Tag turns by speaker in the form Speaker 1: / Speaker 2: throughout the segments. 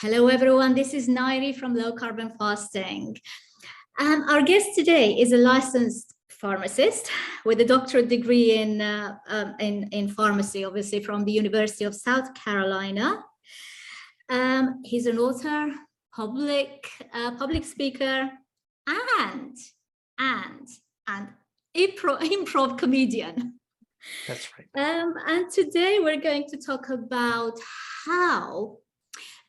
Speaker 1: Hello, everyone. This is Nayiri from Low Carb and Fasting. Our guest today is a licensed pharmacist with a doctorate degree in pharmacy, obviously from the University of South Carolina. He's an author, public speaker, and improv comedian.
Speaker 2: That's right.
Speaker 1: And today we're going to talk about how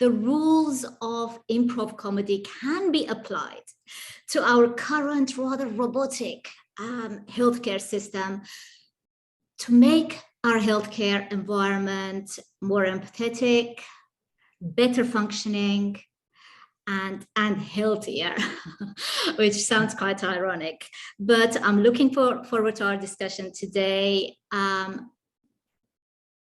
Speaker 1: the rules of improv comedy can be applied to our current rather robotic healthcare system to make our healthcare environment more empathetic, better functioning, and healthier, which sounds quite ironic. But I'm looking forward to our discussion today.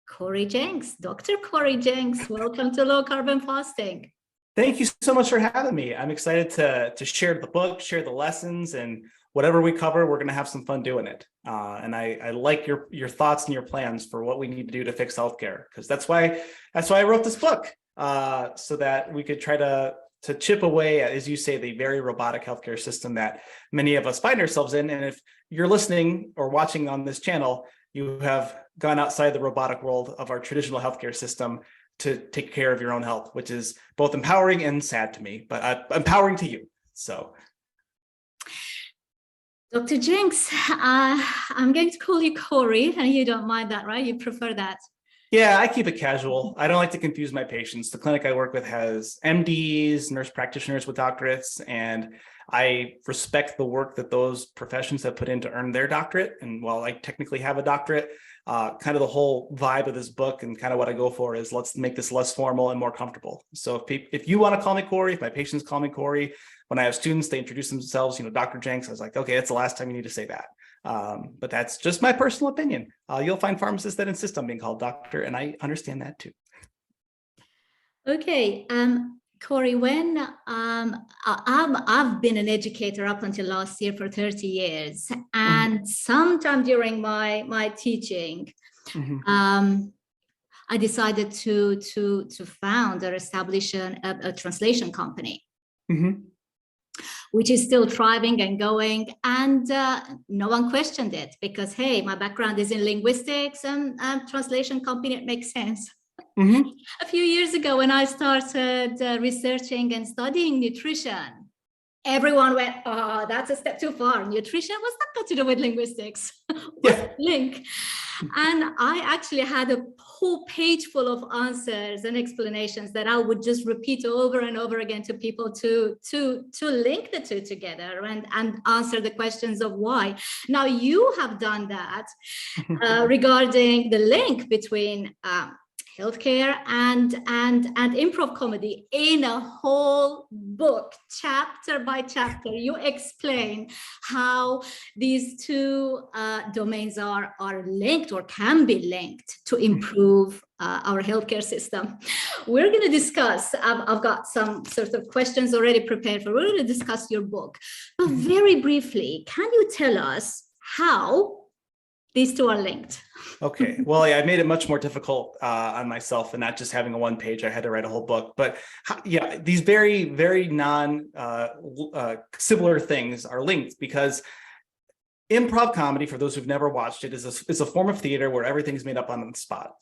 Speaker 1: Corey Jenks, Dr. Corey Jenks, welcome to Low Carb and Fasting.
Speaker 2: Thank you so much for having me. I'm excited to share the book, share the lessons, and whatever we cover, we're going to have some fun doing it. And I like your thoughts and your plans for what we need to do to fix healthcare, because that's why I wrote this book, so that we could try to chip away at, as you say, the very robotic healthcare system that many of us find ourselves in. And if you're listening or watching on this channel, you have gone outside the robotic world of our traditional healthcare system to take care of your own health, which is both empowering and sad to me, but empowering to you. So,
Speaker 1: Dr. Jenks, I'm going to call you Corey, and you don't mind that, right? You prefer that?
Speaker 2: Yeah, I keep it casual. I don't like to confuse my patients. The clinic I work with has MDs, nurse practitioners with doctorates, and I respect the work that those professions have put in to earn their doctorate. And while I technically have a doctorate, kind of the whole vibe of this book and kind of what I go for is let's make this less formal and more comfortable. So if you want to call me Corey, if my patients call me Corey, when I have students, they introduce themselves, Dr. Jenks, I was like, okay, that's the last time you need to say that. But that's just my personal opinion. You'll find pharmacists that insist on being called doctor, and I understand that too.
Speaker 1: Okay, Corey, when I've been an educator up until last year for 30 years, and sometime during my teaching, I decided to found or establish a translation company. Which is still thriving and going, and no one questioned it because, hey, my background is in linguistics and translation company, it makes sense. A few years ago, when I started researching and studying nutrition, everyone went, oh, that's a step too far. Nutrition, what's that got to do with linguistics? What's the link? And I actually had a whole page full of answers and explanations that I would just repeat over and over again to people to link the two together and answer the questions of why. Now you have done that regarding the link between healthcare and improv comedy in a whole book, chapter by chapter. You explain how these two domains are linked or can be linked to improve our healthcare system. We're going to discuss, I've got some sort of questions already prepared for, we're going to discuss your book. But very briefly, can you tell us how these two are linked?
Speaker 2: Okay. Well, yeah, I made it much more difficult on myself, and not just having a one page. I had to write a whole book. But yeah, these very, very similar things are linked because improv comedy, for those who've never watched it, is a form of theater where everything's made up on the spot.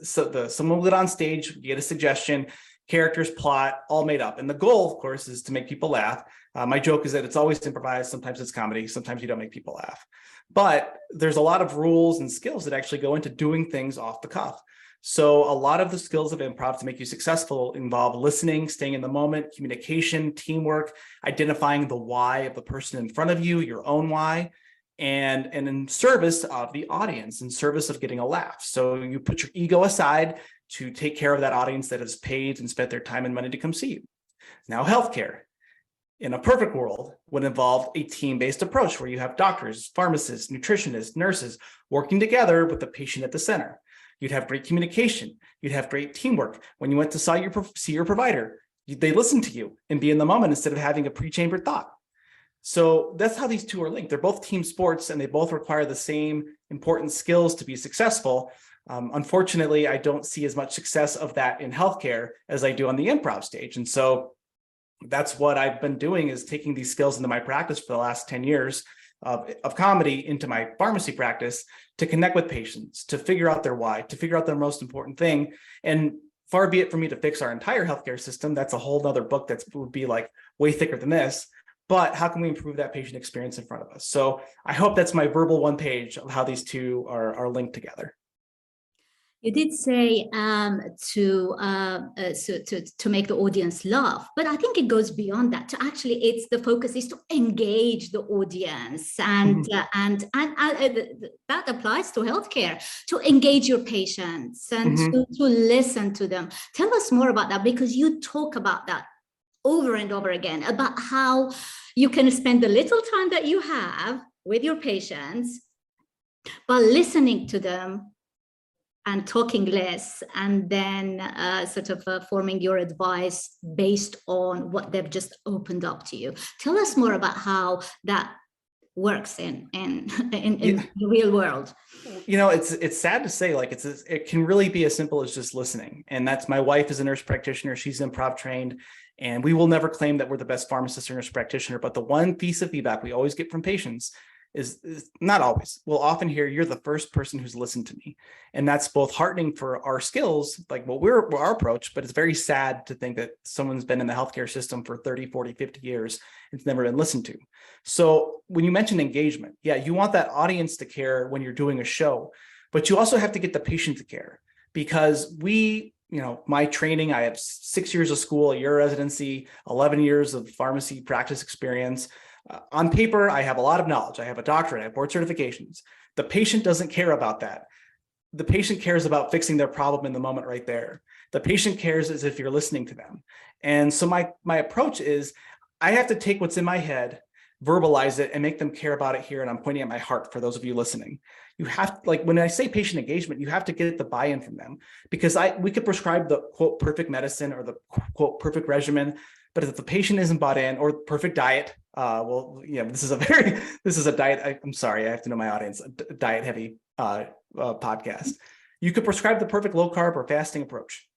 Speaker 2: Someone will get on stage, you get a suggestion, characters, plot, all made up. And the goal, of course, is to make people laugh. My joke is that it's always improvised. Sometimes it's comedy. Sometimes you don't make people laugh. But there's a lot of rules and skills that actually go into doing things off the cuff. So a lot of the skills of improv to make you successful involve listening, staying in the moment, communication, teamwork, identifying the why of the person in front of you, your own why, and in service of the audience, in service of getting a laugh. So you put your ego aside to take care of that audience that has paid and spent their time and money to come see you. Now, healthcare, in a perfect world, would involve a team-based approach where you have doctors, pharmacists, nutritionists, nurses working together with the patient at the center. You'd have great communication. You'd have great teamwork. When you went to see your provider, they listen to you and be in the moment instead of having a pre-chambered thought. So that's how these two are linked. They're both team sports, and they both require the same important skills to be successful. Unfortunately, I don't see as much success of that in healthcare as I do on the improv stage. And so that's what I've been doing, is taking these skills into my practice for the last 10 years of comedy into my pharmacy practice to connect with patients, to figure out their why, to figure out their most important thing. And far be it for me to fix our entire healthcare system. That's a whole nother book that would be like way thicker than this. But how can we improve that patient experience in front of us? So I hope that's my verbal one page of how these two are linked together.
Speaker 1: You did say to make the audience laugh, but I think it goes beyond that. To actually, it's the focus is to engage the audience, and that applies to healthcare. To engage your patients and to listen to them. Tell us more about that, because you talk about that over and over again, about how you can spend the little time that you have with your patients, but listening to them and talking less, and then forming your advice based on what they've just opened up to you. Tell us more about how that works in the real world.
Speaker 2: It's sad to say, like, it can really be as simple as just listening. And that's, my wife is a nurse practitioner. She's improv trained, and we will never claim that we're the best pharmacist or nurse practitioner. But the one piece of feedback we always get from patients is not always. We'll often hear, "You're the first person who's listened to me." And that's both heartening for our skills, like our approach, but it's very sad to think that someone's been in the healthcare system for 30, 40, 50 years. It's never been listened to. So when you mention engagement, yeah, you want that audience to care when you're doing a show, but you also have to get the patient to care, because my training, I have 6 years of school, a year of residency, 11 years of pharmacy practice experience. On paper, I have a lot of knowledge. I have a doctorate, I have board certifications. The patient doesn't care about that. The patient cares about fixing their problem in the moment right there. The patient cares as if you're listening to them. And so my approach is, I have to take what's in my head, verbalize it, and make them care about it here. And I'm pointing at my heart for those of you listening. You have, like, when I say patient engagement, you have to get the buy-in from them, because we could prescribe the quote perfect medicine or the quote perfect regimen, but if the patient isn't bought in, or perfect diet, this is a diet. I'm sorry, I have to know my audience, a diet heavy podcast. You could prescribe the perfect low carb or fasting approach,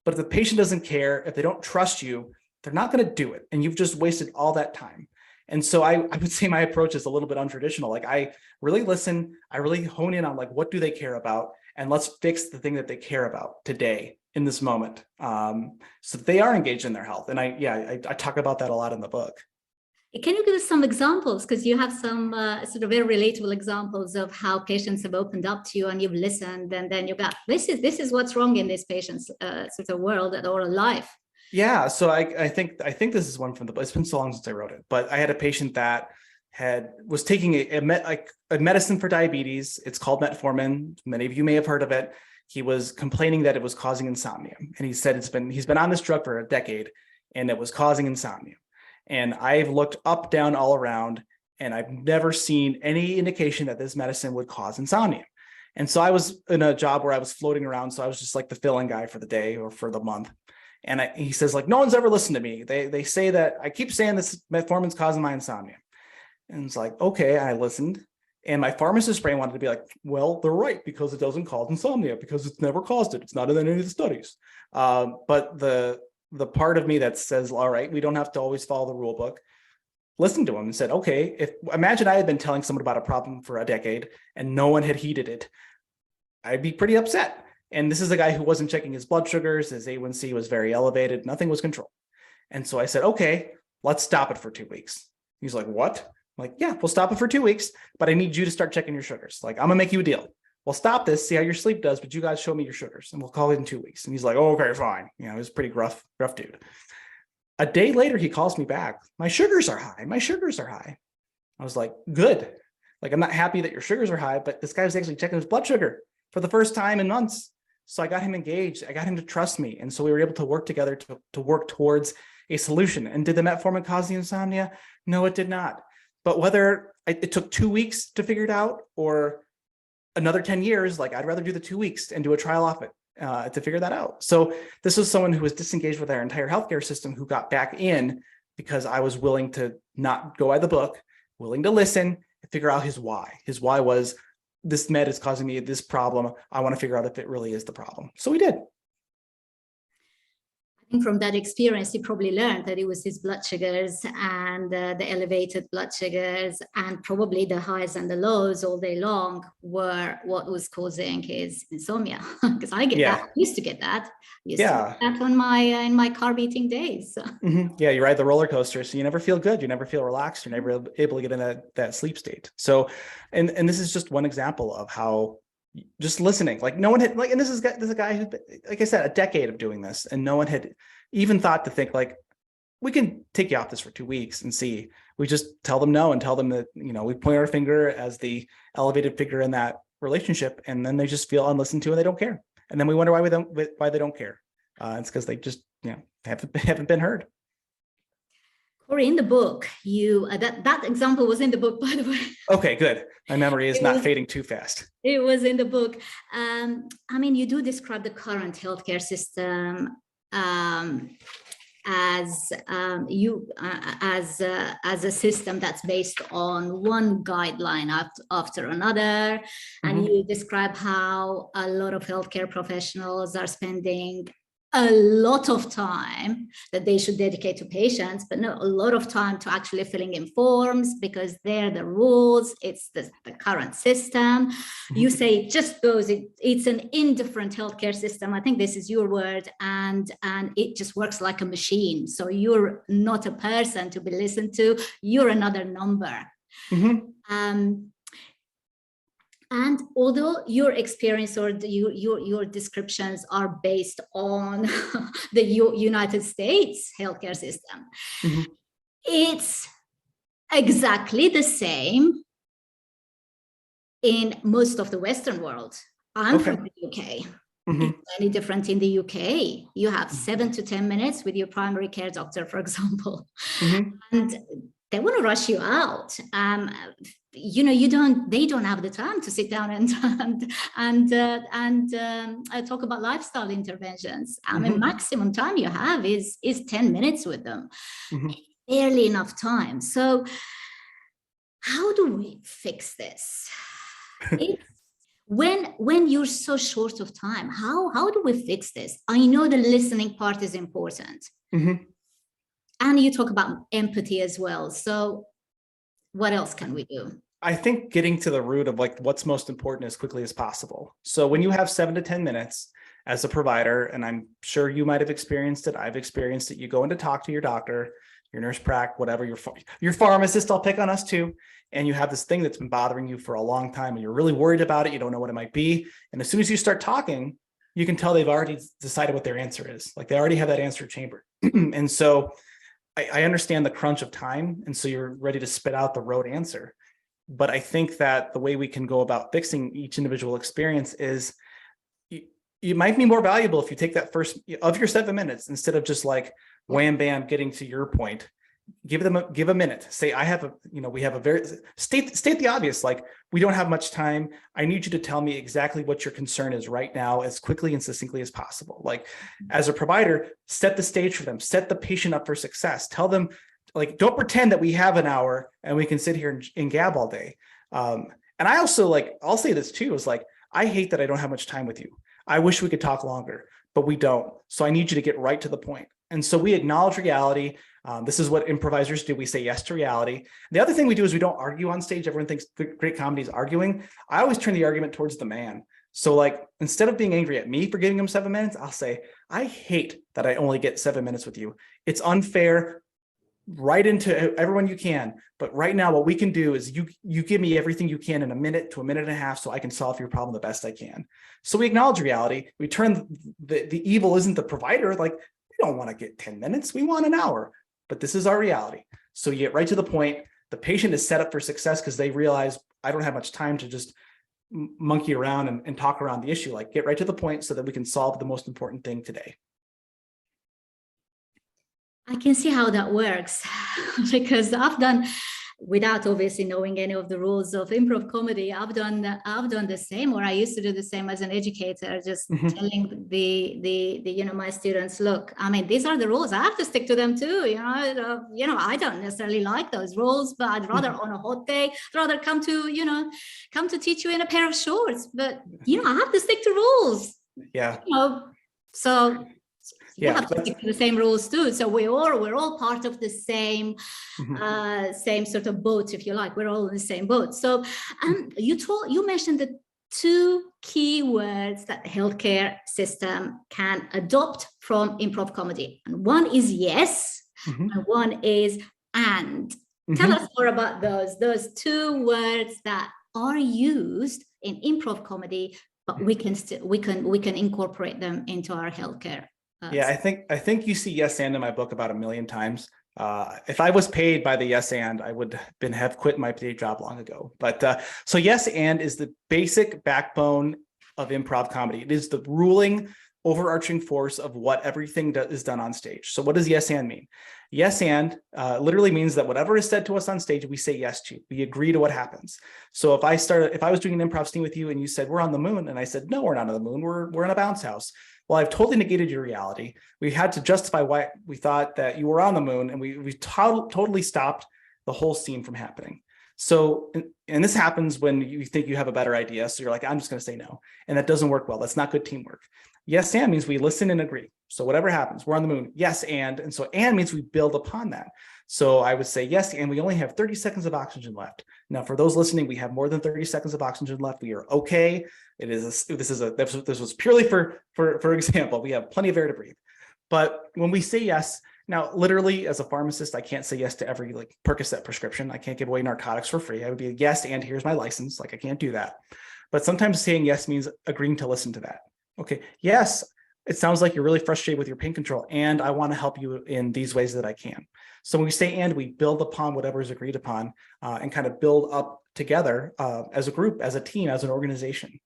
Speaker 2: but if the patient doesn't care, if they don't trust you, they're not going to do it. And you've just wasted all that time. And so I would say my approach is a little bit untraditional. Like, I really listen, I really hone in on, like, what do they care about? And let's fix the thing that they care about today in this moment. So they are engaged in their health. And I talk about that a lot in the book.
Speaker 1: Can you give us some examples? Because you have some sort of very relatable examples of how patients have opened up to you and you've listened, and then you got, this is what's wrong in this patient's sort of world or life.
Speaker 2: Yeah, so I think this is one from the book. It's been so long since I wrote it, but I had a patient that was taking a medicine for diabetes. It's called metformin. Many of you may have heard of it. He was complaining that it was causing insomnia, and he said he's been on this drug for a decade, and it was causing insomnia. And I've looked up, down, all around, and I've never seen any indication that this medicine would cause insomnia. And so I was in a job where I was floating around, so I was just like the fill-in guy for the day or for the month. And he says, like, no one's ever listened to me. They say that I keep saying this metformin's causing my insomnia. And it's like, okay, I listened. And my pharmacist brain wanted to be like, well, they're right, because it doesn't cause insomnia, because it's never caused it. It's not in any of the studies. But the part of me that says, all right, we don't have to always follow the rule book, listened to him and said, okay, imagine I had been telling someone about a problem for a decade and no one had heeded it, I'd be pretty upset. And this is a guy who wasn't checking his blood sugars. His A1C was very elevated. Nothing was controlled. And so I said, okay, let's stop it for 2 weeks. He's like, what? I'm like, yeah, we'll stop it for 2 weeks, but I need you to start checking your sugars. Like, I'm gonna make you a deal. We'll stop this, see how your sleep does, but you guys show me your sugars, and we'll call it in 2 weeks. And he's like, oh, okay, fine. He was a pretty rough dude. A day later, he calls me back. My sugars are high. My sugars are high. I was like, good. Like, I'm not happy that your sugars are high, but this guy was actually checking his blood sugar for the first time in months. So I got him engaged. I got him to trust me. And so we were able to work together to work towards a solution. And did the metformin cause the insomnia? No, it did not. But whether it took 2 weeks to figure it out or another 10 years, like, I'd rather do the 2 weeks and do a trial off it to figure that out. So this was someone who was disengaged with our entire healthcare system, who got back in because I was willing to not go by the book, willing to listen and figure out his why. His why was, this med is causing me this problem. I want to figure out if it really is the problem. So we did.
Speaker 1: I think from that experience, he probably learned that it was his blood sugars and the elevated blood sugars and probably the highs and the lows all day long were what was causing his insomnia. Because I get that. I used to get that. I used to get that on my in my carb eating days.
Speaker 2: Yeah, you ride the roller coaster, so you never feel good. You never feel relaxed. You're never able to get in that sleep state. So, and this is just one example of how just listening, like no one had like, and this is a guy who, like I said, a decade of doing this, and no one had even thought to think like, we can take you off this for 2 weeks and see. We just tell them no and tell them that, you know, we point our finger as the elevated figure in that relationship, and then they just feel unlistened to and they don't care. And then we wonder why they don't care. It's because they just, you know, haven't been heard.
Speaker 1: Or in the book, you that example was in the book, by the way.
Speaker 2: Okay, good. My memory is not fading too fast.
Speaker 1: It was in the book. I mean, you do describe the current healthcare system as a system that's based on one guideline after another, and you describe how a lot of healthcare professionals are spending a lot of time that they should dedicate to patients, but not a lot of time to actually filling in forms because they're the rules. It's the current system. You say it just goes, it's an indifferent healthcare system. I think this is your word, and it just works like a machine. So you're not a person to be listened to. You're another number. And although your experience or your descriptions are based on the United States healthcare system, it's exactly the same in most of the Western world. I'm from the UK. It's very different in the UK. You have 7 to 10 minutes with your primary care doctor, for example, and they want to rush you out. You know, they don't have the time to sit down and talk about lifestyle interventions. I mean, maximum time you have is 10 minutes with them. Barely enough time. So how do we fix this? When you're so short of time, how do we fix this? I know the listening part is important. And you talk about empathy as well. So what else can we do?
Speaker 2: I think getting to the root of like what's most important as quickly as possible. So when you have 7 to 10 minutes as a provider, and I'm sure you might have experienced it, I've experienced it, you go in to talk to your doctor, your nurse prac, whatever, your pharmacist, I'll pick on us too. And you have this thing that's been bothering you for a long time and you're really worried about it. You don't know what it might be. And as soon as you start talking, you can tell they've already decided what their answer is. Like they already have that answer chambered. And so I understand the crunch of time. And so you're ready to spit out the rote answer. But I think that the way we can go about fixing each individual experience is you might be more valuable if you take that first of your 7 minutes, instead of just like wham, bam, getting to your point, give a minute, say, we have a very state the obvious, like we don't have much time. I need you to tell me exactly what your concern is right now, as quickly and succinctly as possible. Like as a provider, set the stage for them, set the patient up for success, tell them, like, don't pretend that we have an hour and we can sit here and gab all day. And I also I'll say this too, is like, I hate that I don't have much time with you. I wish we could talk longer, but we don't. So I need you to get right to the point. And so we acknowledge reality. This is what improvisers do. We say yes to reality. The other thing we do is we don't argue on stage. Everyone thinks great comedy is arguing. I always turn the argument towards the man. So like, instead of being angry at me for giving him 7 minutes, I'll say, I hate that I only get 7 minutes with you. It's unfair. Right into everyone you can. But right now, what we can do is you give me everything you can in a minute to a minute and a half so I can solve your problem the best I can. So we acknowledge reality. We turn the evil isn't the provider. Like, we don't want to get 10 minutes. We want an hour. But this is our reality. So you get right to the point. The patient is set up for success because they realize I don't have much time to just monkey around and talk around the issue. Like, get right to the point so that we can solve the most important thing today.
Speaker 1: I can see how that works because I've done without obviously knowing any of the rules of improv comedy, I've done the same, or I used to do the same as an educator, just telling the my students, look, I mean, these are the rules. I have to stick to them too. I don't necessarily like those rules, but I'd rather on a hot day, I'd rather come to teach you in a pair of shorts. But I have to stick to rules.
Speaker 2: Yeah.
Speaker 1: So you have to stick to the same rules too. So we're all part of the same same sort of boat, if you like. We're all in the same boat. So you mentioned the two key words that the healthcare system can adopt from improv comedy. And one is yes, and one is and. Tell us more about those two words that are used in improv comedy, but we can incorporate them into our healthcare.
Speaker 2: Yeah, I think you see yes and in my book about 1 million times. If I was paid by the yes and, I would have quit my day job long ago. But so yes and is the basic backbone of improv comedy. It is the ruling, overarching force of what everything is done on stage. So what does yes and mean? Yes and literally means that whatever is said to us on stage, we say yes to. We agree to what happens. So if I was doing an improv scene with you and you said we're on the moon, and I said no, we're not on the moon, we're in a bounce house. Well, I've totally negated your reality. We had to justify why we thought that you were on the moon, and we totally stopped the whole scene from happening. So, and this happens when you think you have a better idea. So you're like, I'm just going to say no. And that doesn't work well. That's not good teamwork. Yes, and means we listen and agree. So whatever happens, we're on the moon. Yes, and so and means we build upon that. So I would say yes, and we only have 30 seconds of oxygen left. Now, for those listening, we have more than 30 seconds of oxygen left. We are okay. This was purely for example. We have plenty of air to breathe. But when we say yes, now literally as a pharmacist, I can't say yes to every Percocet prescription. I can't give away narcotics for free. I would be yes, and here's my license. I can't do that. But sometimes saying yes means agreeing to listen to that. Okay, yes, it sounds like you're really frustrated with your pain control, and I want to help you in these ways that I can. So when we say and, we build upon whatever is agreed upon and kind of build up together as a group, as a team, as an organization.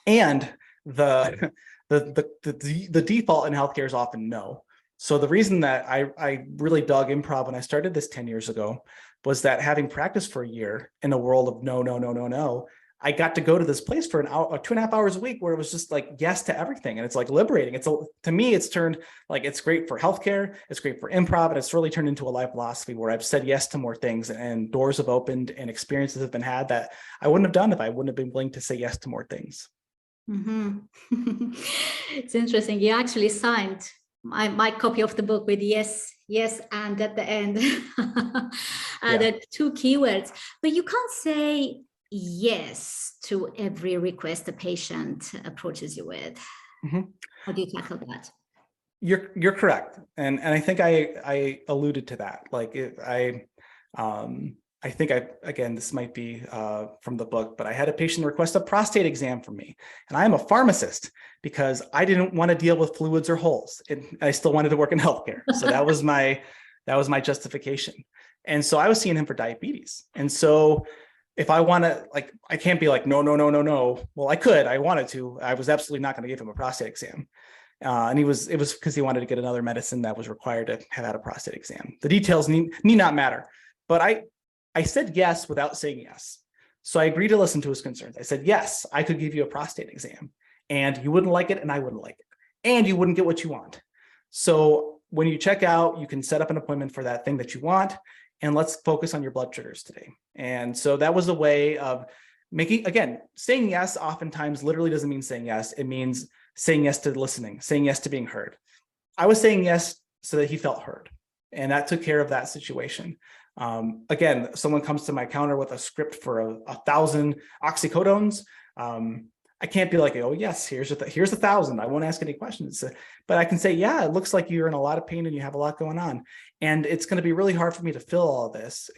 Speaker 2: And the default in healthcare is often no. So the reason that I really dug improv when I started this 10 years ago was that having practiced for a year in a world of no, I got to go to this place for an hour, 2.5 hours a week, where it was just like yes to everything. And it's like liberating. To me, it's turned like, it's great for healthcare. It's great for improv. And it's really turned into a life philosophy where I've said yes to more things, and doors have opened and experiences have been had that I wouldn't have done if I wouldn't have been willing to say yes to more things.
Speaker 1: It's interesting. You actually signed my copy of the book with yes, and at the end. The two keywords, but you can't say yes to every request a patient approaches you with. How do you tackle that?
Speaker 2: You're correct, and I think I alluded to that. I think again, this might be from the book, but I had a patient request a prostate exam from me, and I am a pharmacist because I didn't want to deal with fluids or holes, and I still wanted to work in healthcare. So that was my justification. And so I was seeing him for diabetes, and so if I want to, I can't be like, no. Well, I wanted to. I was absolutely not going to give him a prostate exam. And it was because he wanted to get another medicine that was required to have had a prostate exam. The details need not matter. But I said yes without saying yes. So I agreed to listen to his concerns. I said, yes, I could give you a prostate exam, and you wouldn't like it, and I wouldn't like it, and you wouldn't get what you want. So when you check out, you can set up an appointment for that thing that you want, and let's focus on your blood sugars today. And so that was a way of saying yes oftentimes literally doesn't mean saying yes. It means saying yes to listening, saying yes to being heard. I was saying yes so that he felt heard, and that took care of that situation. Again, someone comes to my counter with a script for 1,000 oxycodones. I can't be like, oh yes, here's 1,000. I won't ask any questions, but I can say, yeah, it looks like you're in a lot of pain and you have a lot going on, and it's going to be really hard for me to fill all of this.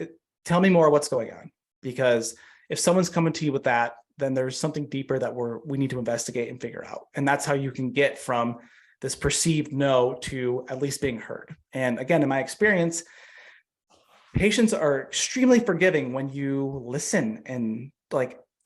Speaker 2: Tell me more what's going on, because if someone's coming to you with that, then there's something deeper that we need to investigate and figure out. And that's how you can get from this perceived no to at least being heard. And again, in my experience, patients are extremely forgiving when you listen, and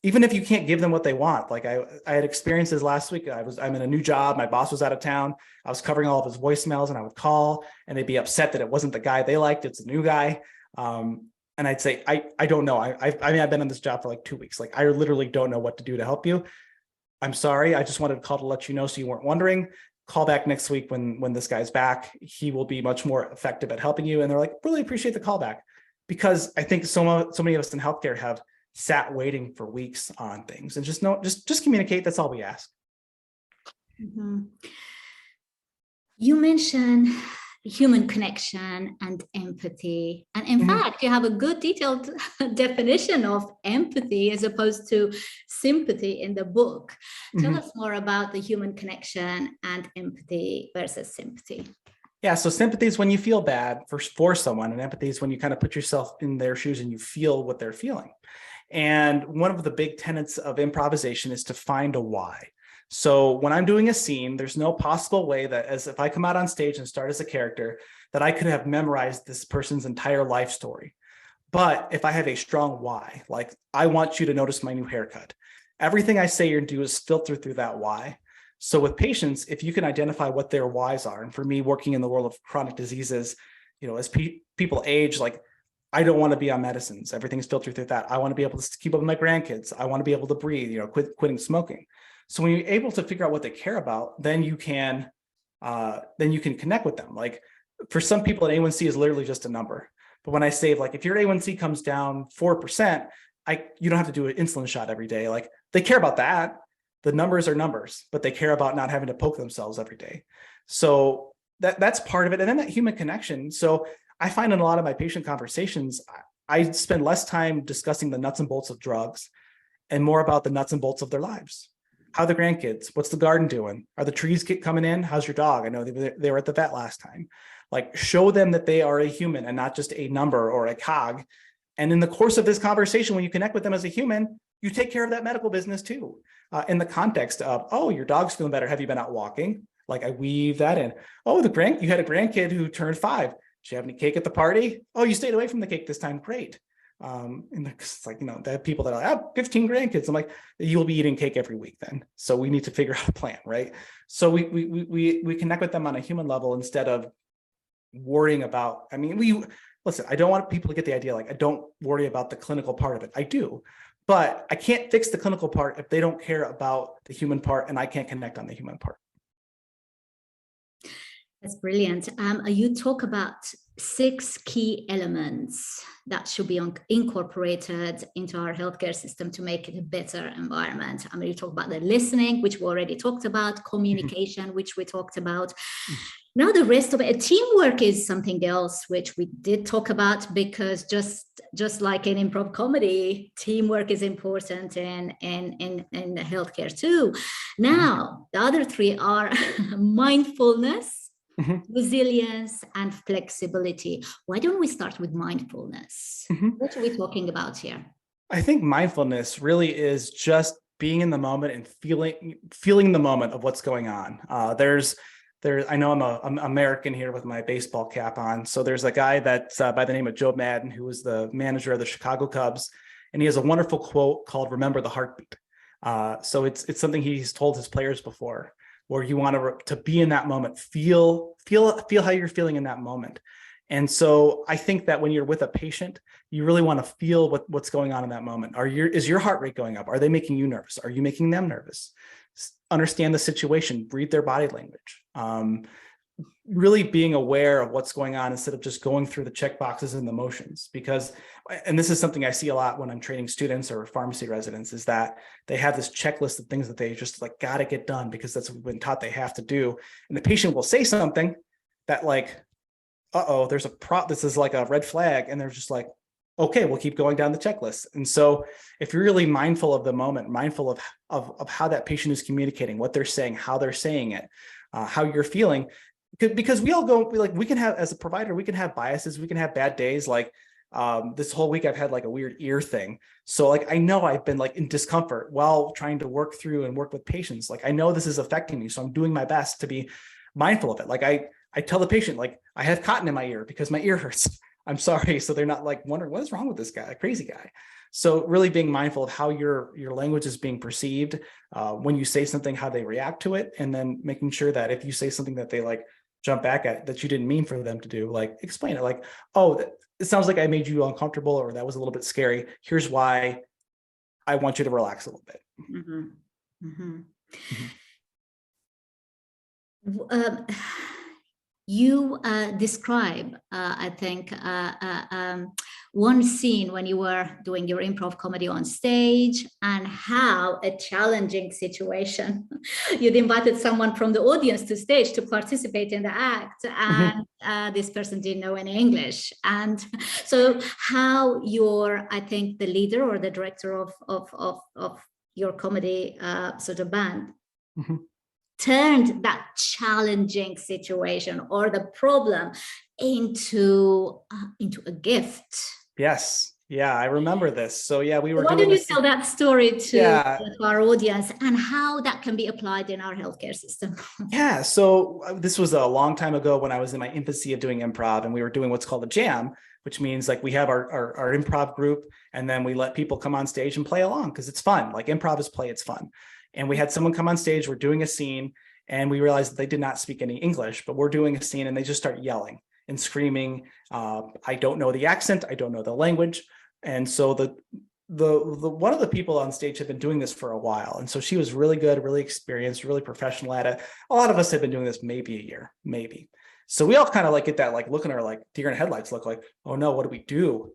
Speaker 2: even if you can't give them what they want. I had experiences last week. I'm in a new job. My boss was out of town. I was covering all of his voicemails, and I would call and they'd be upset that it wasn't the guy they liked. It's a new guy. And I'd say, I don't know. I mean, I've been on this job for like 2 weeks. Like, I literally don't know what to do to help you. I'm sorry. I just wanted to call to let you know so you weren't wondering. Call back next week when this guy's back. He will be much more effective at helping you. And they're like, really appreciate the call back. Because I think so many of us in healthcare have sat waiting for weeks on things, and just communicate. That's all we ask.
Speaker 1: Mm-hmm. You mentioned human connection and empathy. And in fact, you have a good detailed definition of empathy as opposed to sympathy in the book. Tell us more about the human connection and empathy versus sympathy.
Speaker 2: Yeah, so sympathy is when you feel bad for someone, and empathy is when you kind of put yourself in their shoes and you feel what they're feeling. And one of the big tenets of improvisation is to find a why. So when I'm doing a scene, there's no possible way that, as if I come out on stage and start as a character, that I could have memorized this person's entire life story. But if I have a strong why, like, I want you to notice my new haircut, everything I say or do is filtered through that why. So with patients, if you can identify what their whys are, and for me, working in the world of chronic diseases, as people age, like, I don't want to be on medicines. Everything's filtered through that. I want to be able to keep up with my grandkids. I want to be able to breathe, quitting smoking. So when you're able to figure out what they care about, then you can connect with them. Like, for some people, an A1C is literally just a number. But when I say, like, if your A1C comes down 4%, you don't have to do an insulin shot every day. Like, they care about that. The numbers are numbers, but they care about not having to poke themselves every day. So that's part of it. And then that human connection. So I find in a lot of my patient conversations, I spend less time discussing the nuts and bolts of drugs and more about the nuts and bolts of their lives. How are the grandkids? What's the garden doing? Are the trees coming in? How's your dog? I know they were at the vet last time. Like, show them that they are a human and not just a number or a cog. And in the course of this conversation, when you connect with them as a human, you take care of that medical business too. In the context of, oh, your dog's feeling better. Have you been out walking? Like, I weave that in. Oh, you had a grandkid who turned 5. Did you have any cake at the party? Oh, you stayed away from the cake this time. Great. And it's like, they have people that are like, 15 grandkids. I'm like, you'll be eating cake every week then. So we need to figure out a plan, right? So we connect with them on a human level instead of worrying about, listen, I don't want people to get the idea, like, I don't worry about the clinical part of it. I do, but I can't fix the clinical part if they don't care about the human part, and I can't connect on the human part.
Speaker 1: That's brilliant. You talk about 6 key elements that should be incorporated into our healthcare system to make it a better environment. You talk about the listening, which we already talked about, communication, which we talked about. Now the rest of it, teamwork is something else which we did talk about, because just like in improv comedy, teamwork is important in the healthcare too. Now the other 3 are mindfulness, resilience, and flexibility. Why don't we start with mindfulness? What are we talking about here?
Speaker 2: I think mindfulness really is just being in the moment and feeling the moment of what's going on. I know I'm American here with my baseball cap on. So there's a guy that's by the name of Joe Madden, who was the manager of the Chicago Cubs. And he has a wonderful quote called "Remember the heartbeat." So it's something he's told his players before, where you want to be in that moment, feel how you're feeling in that moment. And so I think that when you're with a patient, you really want to feel what's going on in that moment. Is your heart rate going up? Are they making you nervous? Are you making them nervous? Understand the situation, read their body language. Really being aware of what's going on instead of just going through the check boxes and the motions. And this is something I see a lot when I'm training students or pharmacy residents, is that they have this checklist of things that they just like got to get done because that's what we've been taught they have to do. And the patient will say something that, like, there's this is like a red flag. And they're just like, okay, we'll keep going down the checklist. And so if you're really mindful of the moment, mindful of how that patient is communicating, what they're saying, how they're saying it, how you're feeling, because we can have, as a provider, we can have biases, we can have bad days. Like this whole week I've had like a weird ear thing. So like, I know I've been like in discomfort while trying to work through and work with patients. Like, I know this is affecting me. So I'm doing my best to be mindful of it. Like I tell the patient, like, I have cotton in my ear because my ear hurts. I'm sorry. So they're not like wondering what is wrong with this guy, a crazy guy. So really being mindful of how your language is being perceived when you say something, how they react to it, and then making sure that if you say something that they like jump back at that you didn't mean for them to do. Like explain it, like, oh, it sounds like I made you uncomfortable, or that was a little bit scary. Here's why I want you to relax a little bit.
Speaker 1: Mm-hmm. Mm-hmm.
Speaker 2: Mm-hmm.
Speaker 1: You describe, I think, one scene when you were doing your improv comedy on stage, and how a challenging situation, you'd invited someone from the audience to stage to participate in the act, and this person didn't know any English. And so how I think the leader or the director of your comedy sort of band turned that challenging situation or the problem into a gift.
Speaker 2: Yes. Yeah, I remember this. So yeah, we were
Speaker 1: Why don't you tell that story to our audience, and how that can be applied in our healthcare system?
Speaker 2: Yeah. So this was a long time ago when I was in my infancy of doing improv, and we were doing what's called a jam, which means like we have our improv group, and then we let people come on stage and play along because it's fun. Like improv is play, it's fun. And we had someone come on stage, we're doing a scene, and we realized that they did not speak any English, but we're doing a scene and they just start yelling and screaming. I don't know the accent, I don't know the language. And so the one of the people on stage had been doing this for a while. And so she was really good, really experienced, really professional at it. A lot of us have been doing this maybe a year, maybe. So we all kind of like get that like look in our like deer in headlights look, like, oh no, what do we do?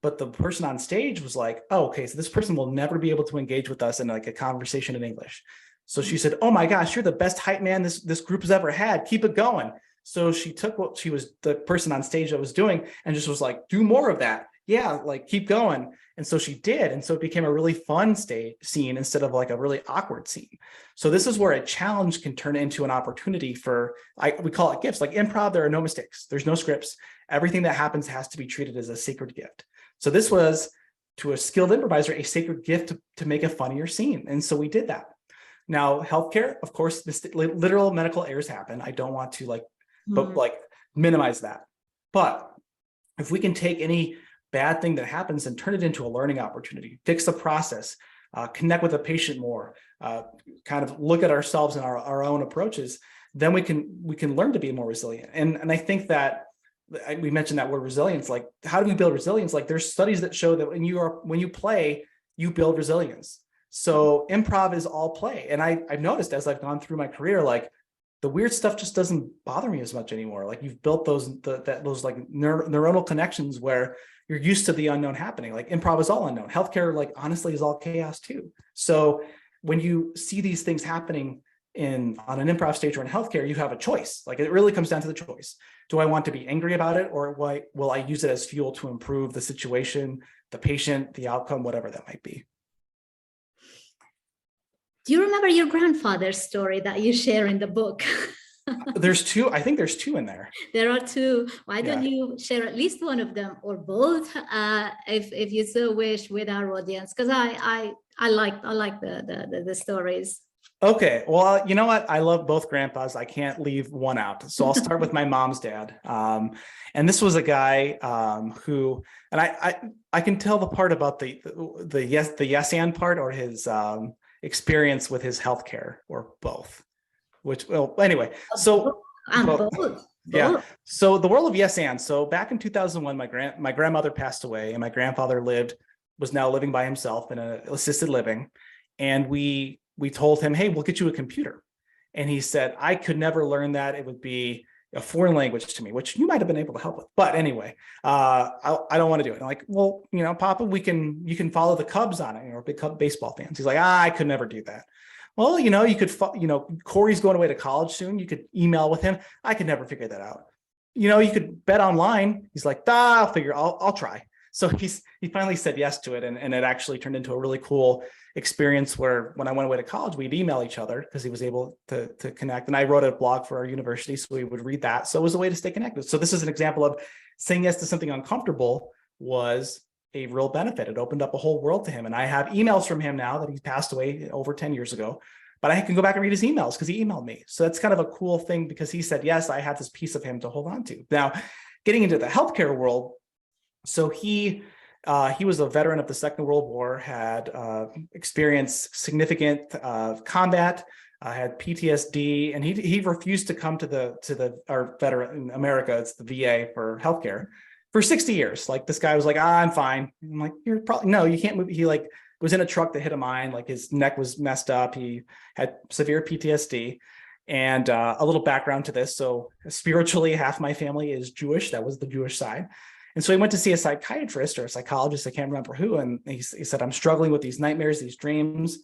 Speaker 2: But the person on stage was like, oh, okay, so this person will never be able to engage with us in like a conversation in English. So she said, oh my gosh, you're the best hype man this group has ever had. Keep it going. So she took what the person on stage that was doing and just was like, do more of that. Yeah, like keep going. And so she did. And so it became a really fun scene instead of like a really awkward scene. So this is where a challenge can turn into an opportunity for, we call it gifts. Like improv, there are no mistakes. There's no scripts. Everything that happens has to be treated as a sacred gift. So this was, to a skilled improviser, a sacred gift to make a funnier scene. And so we did that. Now, healthcare, of course, literal medical errors happen. I don't want to but minimize that. But if we can take any bad thing that happens and turn it into a learning opportunity, fix the process, connect with the patient more, kind of look at ourselves and our own approaches, then we can learn to be more resilient. And I think that we mentioned that word resilience. Like, how do we build resilience? Like, there's studies that show that when you play, you build resilience. So improv is all play. And I've noticed as I've gone through my career, like the weird stuff just doesn't bother me as much anymore. Like you've built those like neuronal connections where you're used to the unknown happening. Like improv is all unknown. Healthcare, like honestly, is all chaos too. So when you see these things happening on an improv stage or in healthcare, you have a choice. Like it really comes down to the choice. Do I want to be angry about it, or will I use it as fuel to improve the situation, the patient, the outcome, whatever that might be?
Speaker 1: Do you remember your grandfather's story that you share in the book?
Speaker 2: There's two. I think there's two in there.
Speaker 1: There are two. Why don't you share at least one of them, or both, if you so wish, with our audience? Because I like the stories.
Speaker 2: Okay. Well, you know what? I love both grandpas. I can't leave one out. So I'll start with my mom's dad. And this was a guy who, and I can tell the part about the yes and part, or his experience with his healthcare, or both. Which, well, anyway, so
Speaker 1: both.
Speaker 2: Yeah. So the world of yes and. So back in 2001, my grandmother passed away, and my grandfather was now living by himself in an assisted living, and we told him, hey, we'll get you a computer. And he said, I could never learn that. It would be a foreign language to me, which you might have been able to help with. But anyway, I don't want to do it. I'm like, well, Papa, you can follow the Cubs on it. We're big Cub baseball fans. He's like, I could never do that. Well, you could, Corey's going away to college soon. You could email with him. I could never figure that out. You could bet online. He's like, I'll try. So he finally said yes to it. And it actually turned into a really cool experience where when I went away to college, we'd email each other because he was able to connect. And I wrote a blog for our university, so we would read that. So it was a way to stay connected. So this is an example of saying yes to something uncomfortable was a real benefit. It opened up a whole world to him. And I have emails from him now that he's passed away over 10 years ago, but I can go back and read his emails because he emailed me. So that's kind of a cool thing because he said, yes, I have this piece of him to hold on to. Now, getting into the healthcare world. So he was a veteran of the Second World War, had experienced significant combat, had PTSD, and he refused to come to our veteran in America, it's the VA for healthcare, for 60 years. Like this guy was like, I'm fine. I'm like, you're probably, no, you can't move. He like was in a truck that hit a mine, like his neck was messed up. He had severe PTSD. And a little background to this. So spiritually, half my family is Jewish. That was the Jewish side. And so he went to see a psychiatrist or a psychologist, I can't remember who. And he said, I'm struggling with these nightmares, these dreams.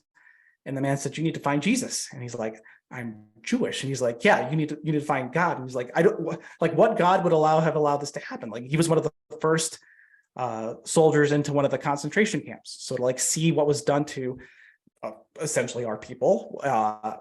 Speaker 2: And the man said, you need to find Jesus. And he's like, I'm Jewish. And he's like, yeah, you need to find God. And he's like, I don't like what God would have allowed this to happen. Like he was one of the first soldiers into one of the concentration camps. So to like see what was done to essentially our people.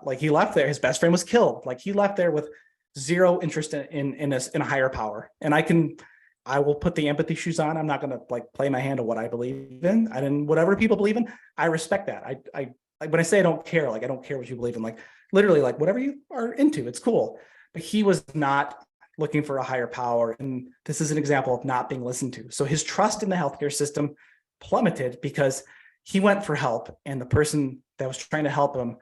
Speaker 2: Like he left there, his best friend was killed. Like he left there with zero interest in a higher power. And I will put the empathy shoes on. I'm not going to like play my hand of what I believe in. And whatever people believe in, I respect that. I when I say I don't care, like I don't care what you believe in, like literally like whatever you are into, it's cool. But he was not looking for a higher power. And this is an example of not being listened to. So his trust in the healthcare system plummeted because he went for help, and the person that was trying to help him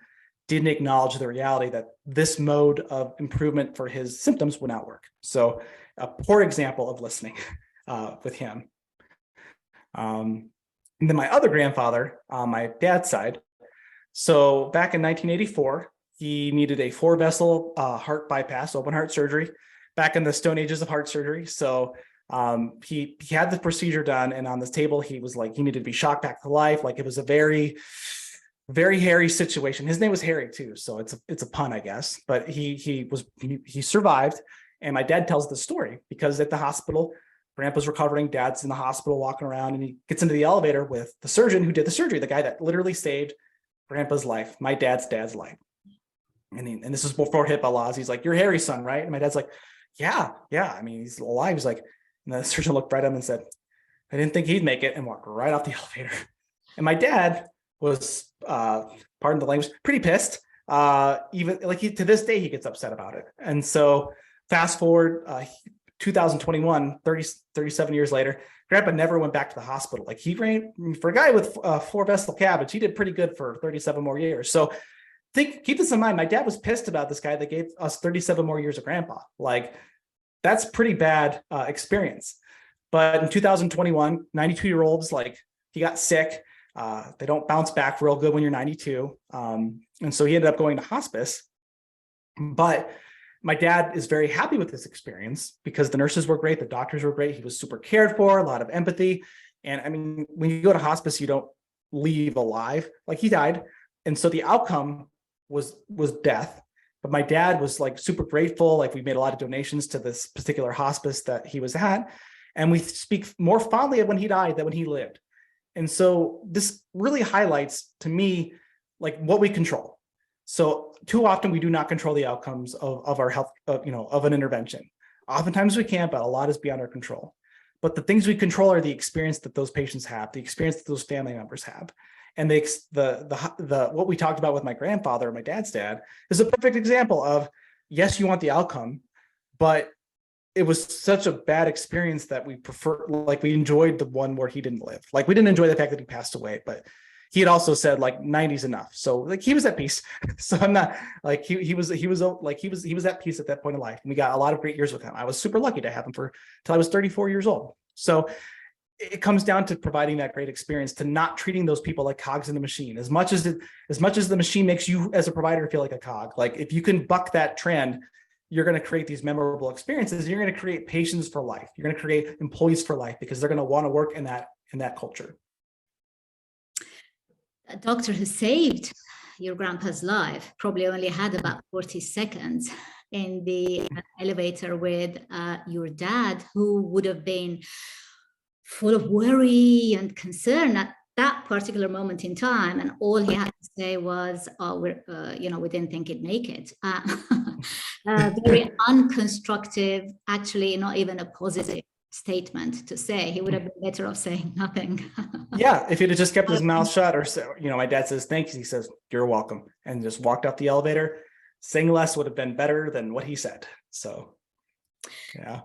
Speaker 2: didn't acknowledge the reality that this mode of improvement for his symptoms would not work. So a poor example of listening with him. And then my other grandfather on my dad's side. So back in 1984, he needed a 4-vessel heart bypass, open heart surgery, back in the stone ages of heart surgery. So he had the procedure done, and on this table, he was like, he needed to be shocked back to life. Like it was a very, very hairy situation. His name was Harry too. So it's a pun, I guess, but he survived. And my dad tells the story because at the hospital, grandpa's recovering, dad's in the hospital walking around, and he gets into the elevator with the surgeon who did the surgery, the guy that literally saved grandpa's life, my dad's life. And this is before HIPAA laws. He's like, you're Harry's son, right? And my dad's like, yeah. I mean, he's alive. He's like, and the surgeon looked right at him and said, I didn't think he'd make it, and walked right off the elevator. And my dad was, pardon the language, pretty pissed. Even like to this day, he gets upset about it. And so fast forward, 2021, 37 years later, grandpa never went back to the hospital. Like he ran, for a guy with 4-vessel cabbage, he did pretty good for 37 more years. So keep this in mind. My dad was pissed about this guy that gave us 37 more years of grandpa. Like that's pretty bad experience. But in 2021, 92-year-olds, like he got sick. They don't bounce back real good when you're 92. And so he ended up going to hospice. But my dad is very happy with this experience because the nurses were great. The doctors were great. He was super cared for, a lot of empathy. And I mean, when you go to hospice, you don't leave alive. Like he died. And so the outcome was death. But my dad was like super grateful. Like we made a lot of donations to this particular hospice that he was at. And we speak more fondly of when he died than when he lived. And so this really highlights to me, like what we control. So too often we do not control the outcomes of our health, of an intervention. Oftentimes we can, but a lot is beyond our control. But the things we control are the experience that those patients have, the experience that those family members have. And the what we talked about with my grandfather, my dad's dad, is a perfect example of, yes, you want the outcome, but it was such a bad experience that we we enjoyed the one where he didn't live. Like we didn't enjoy the fact that he passed away, but he had also said like 90's enough. So like he was at peace. So I'm not like he was at peace at that point in life. And we got a lot of great years with him. I was super lucky to have him till I was 34 years old. So it comes down to providing that great experience, to not treating those people like cogs in the machine. As much as the machine makes you as a provider feel like a cog, like if you can buck that trend, you're going to create these memorable experiences. You're going to create patients for life. You're going to create employees for life because they're going to want to work in that culture.
Speaker 1: A doctor who saved your grandpa's life probably only had about 40 seconds in the elevator with your dad, who would have been full of worry and concern at that particular moment in time, and all he had to say was, we didn't think he'd make it. Very unconstructive, actually not even a positive statement to say. He would have been better off saying nothing.
Speaker 2: Yeah, if he'd have just kept his mouth shut, or my dad says thanks, he says you're welcome, and just walked out the elevator. Saying less would have been better than what he said. So yeah.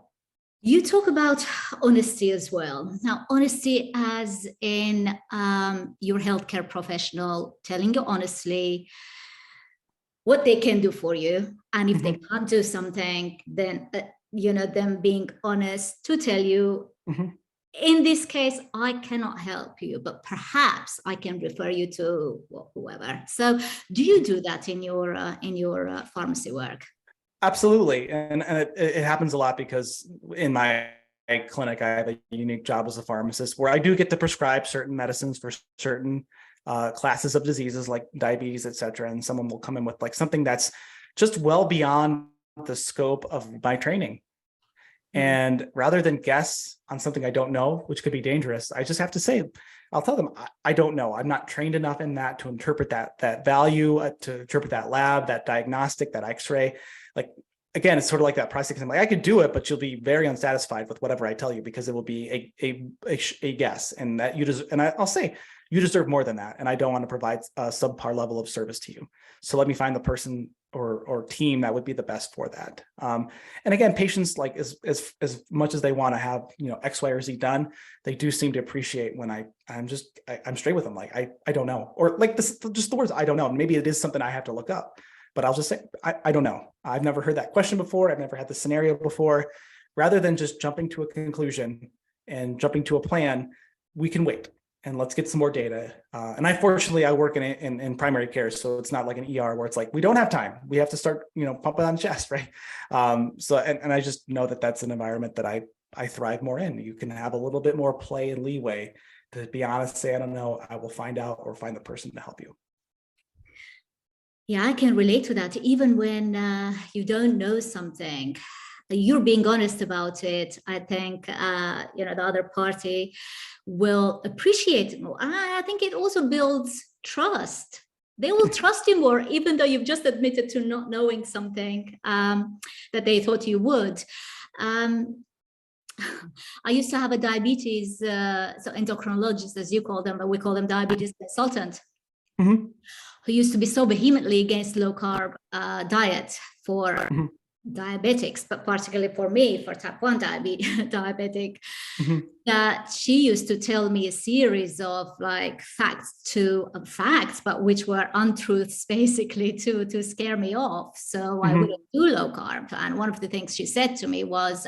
Speaker 1: You talk about honesty as well. Now, honesty as in your healthcare professional telling you honestly what they can do for you. And if they can't do something, then, them being honest to tell you, in this case, I cannot help you, but perhaps I can refer you to whoever. So do you do that in your pharmacy work?
Speaker 2: Absolutely. And it happens a lot because in my clinic, I have a unique job as a pharmacist where I do get to prescribe certain medicines for certain classes of diseases like diabetes, et cetera. And someone will come in with like something that's just well beyond the scope of my training. And rather than guess on something I don't know, which could be dangerous, I just have to say, I'll tell them, I don't know. I'm not trained enough in that to interpret that value, to interpret that lab, that diagnostic, that X-ray. Like, again, it's sort of like that price exam. Like, I could do it, but you'll be very unsatisfied with whatever I tell you because it will be a guess, and that you just, and I'll say, you deserve more than that, and I don't want to provide a subpar level of service to you. So let me find the person or team that would be the best for that. And again, patients, like as much as they want to have X, Y, or Z done, they do seem to appreciate when I'm straight with them. Like I don't know, or like this, just the words I don't know. Maybe it is something I have to look up, but I'll just say I don't know. I've never heard that question before. I've never had this scenario before. Rather than just jumping to a conclusion and jumping to a plan, we can wait. And let's get some more data. And I work in primary care, so it's not like an ER where it's like, we don't have time. We have to start, pumping on chest, right? So I just know that that's an environment that I thrive more in. You can have a little bit more play and leeway to be honest, say, I don't know, I will find out or find the person to help you.
Speaker 1: Yeah, I can relate to that. Even when you don't know something, you're being honest about it. I think, the other party will appreciate it more. I think it also builds trust. They will trust you more, even though you've just admitted to not knowing something that they thought you would. I used to have a diabetes, so endocrinologist, as you call them, but we call them diabetes consultant, who used to be so vehemently against low carb diet for diabetics, but particularly for me, for type 1 diabetic, that she used to tell me a series of like facts, but which were untruths basically to scare me off. So I wouldn't do low carb. And one of the things she said to me was,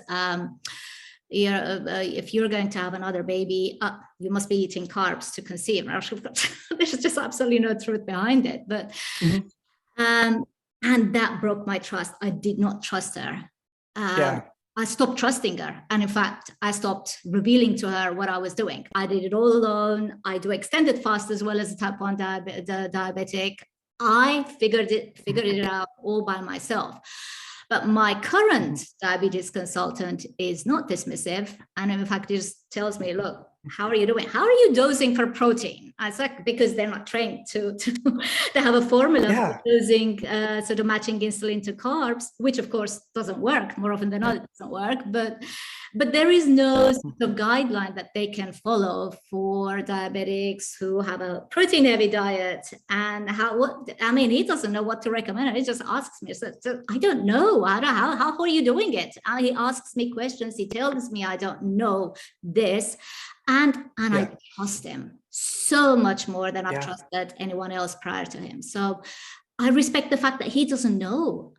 Speaker 1: if you're going to have another baby, you must be eating carbs to conceive. There's just absolutely no truth behind it. But and that broke my trust. I did not trust her. I stopped trusting her. And in fact, I stopped revealing to her what I was doing. I did it all alone. I do extended fast as well as a type 1 diabetic. I figured it out all by myself. But my current diabetes consultant is not dismissive. And in fact, just tells me, look, how are you doing? How are you dosing for protein? It's like, because they're not trained to have a formula for dosing, sort of matching insulin to carbs, which of course doesn't work. More often than not, it doesn't work. But there is no sort of guideline that they can follow for diabetics who have a protein-heavy diet. And he doesn't know what to recommend. He just asks me, so I don't know. How are you doing it? He asks me questions. He tells me I don't know this. And I trust him so much more than I've trusted anyone else prior to him. So I respect the fact that he doesn't know.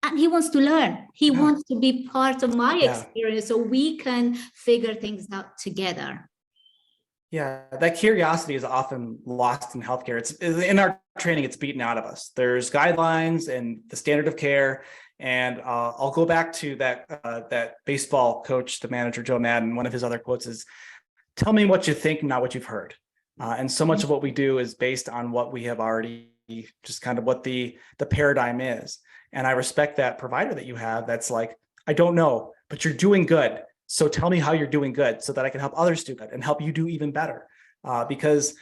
Speaker 1: And he wants to learn. He wants to be part of my experience so we can figure things out together.
Speaker 2: Yeah, that curiosity is often lost in healthcare. It's in our training, it's beaten out of us. There's guidelines and the standard of care. And I'll go back to that baseball coach, the manager, Joe Madden. One of his other quotes is, tell me what you think, not what you've heard. And so much of what we do is based on what we have already, just kind of what the paradigm is. And I respect that provider that you have that's like, I don't know, but you're doing good. So tell me how you're doing good so that I can help others do good and help you do even better. Because,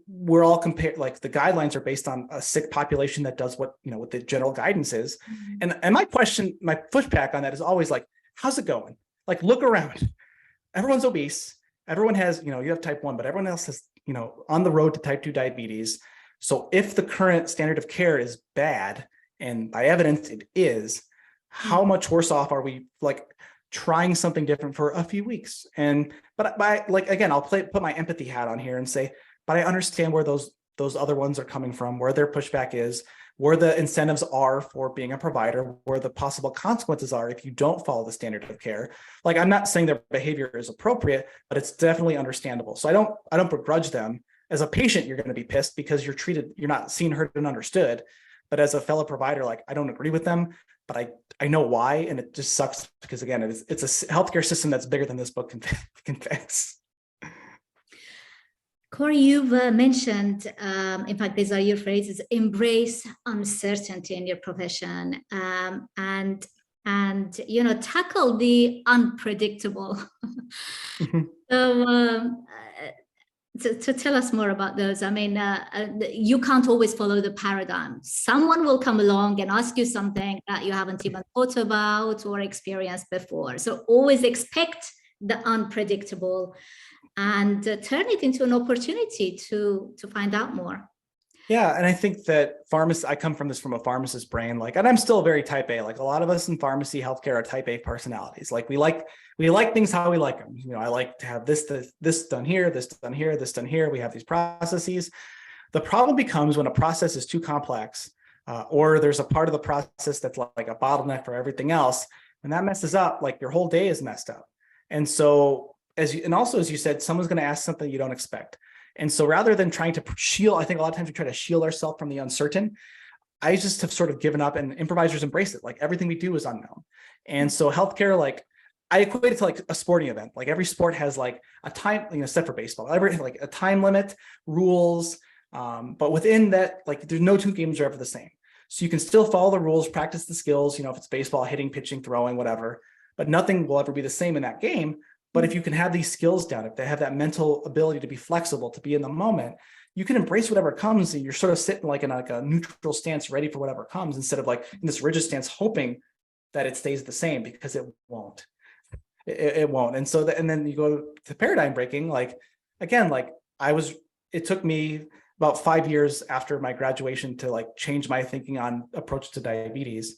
Speaker 2: we're all compared, like the guidelines are based on a sick population that does what the general guidance is. And my pushback on that is always like, how's it going? Like, look around. Everyone's obese. Everyone has, you have type 1, but everyone else has, on the road to type 2 diabetes. So if the current standard of care is bad, and by evidence it is, how much worse off are we like trying something different for a few weeks? But again, I'll put my empathy hat on here and say, but I understand where those other ones are coming from, where their pushback is, where the incentives are for being a provider, where the possible consequences are if you don't follow the standard of care. Like, I'm not saying their behavior is appropriate, but it's definitely understandable. So I don't begrudge them. As a patient, you're going to be pissed because you're not seen, heard, and understood. But as a fellow provider, like, I don't agree with them, but I know why. And it just sucks because, again, it's a healthcare system that's bigger than this book can fix.
Speaker 1: Corey, you've mentioned, in fact, these are your phrases: embrace uncertainty in your profession, and tackle the unpredictable. So, to tell us more about those. I mean, you can't always follow the paradigm. Someone will come along and ask you something that you haven't even thought about or experienced before. So always expect the unpredictable and turn it into an opportunity to find out more.
Speaker 2: Yeah. And I think that I come from a pharmacist brain, like, and I'm still very type A. Like, a lot of us in pharmacy healthcare are type A personalities. Like, we like things how we like them. I like to have this done here, this done here, this done here. We have these processes. The problem becomes when a process is too complex, or there's a part of the process that's like a bottleneck for everything else. And that messes up, like, your whole day is messed up. And so, as you said, someone's going to ask something you don't expect. And so rather than trying to shield, I think a lot of times we try to shield ourselves from the uncertain. I just have sort of given up, and improvisers embrace it. Like, everything we do is unknown. And so healthcare, like, I equate it to like a sporting event. Like, every sport has like a time, except for baseball, like a time limit, rules. But within that, like, there's no two games are ever the same. So you can still follow the rules, practice the skills, if it's baseball, hitting, pitching, throwing, whatever, but nothing will ever be the same in that game. But if you can have these skills down, if they have that mental ability to be flexible, to be in the moment, you can embrace whatever comes, and you're sort of sitting like in like a neutral stance, ready for whatever comes, instead of like in this rigid stance, hoping that it stays the same, because it won't. It won't. And so, and then you go to paradigm breaking. Like, again, like, it took me about 5 years after my graduation to like change my thinking on approach to diabetes.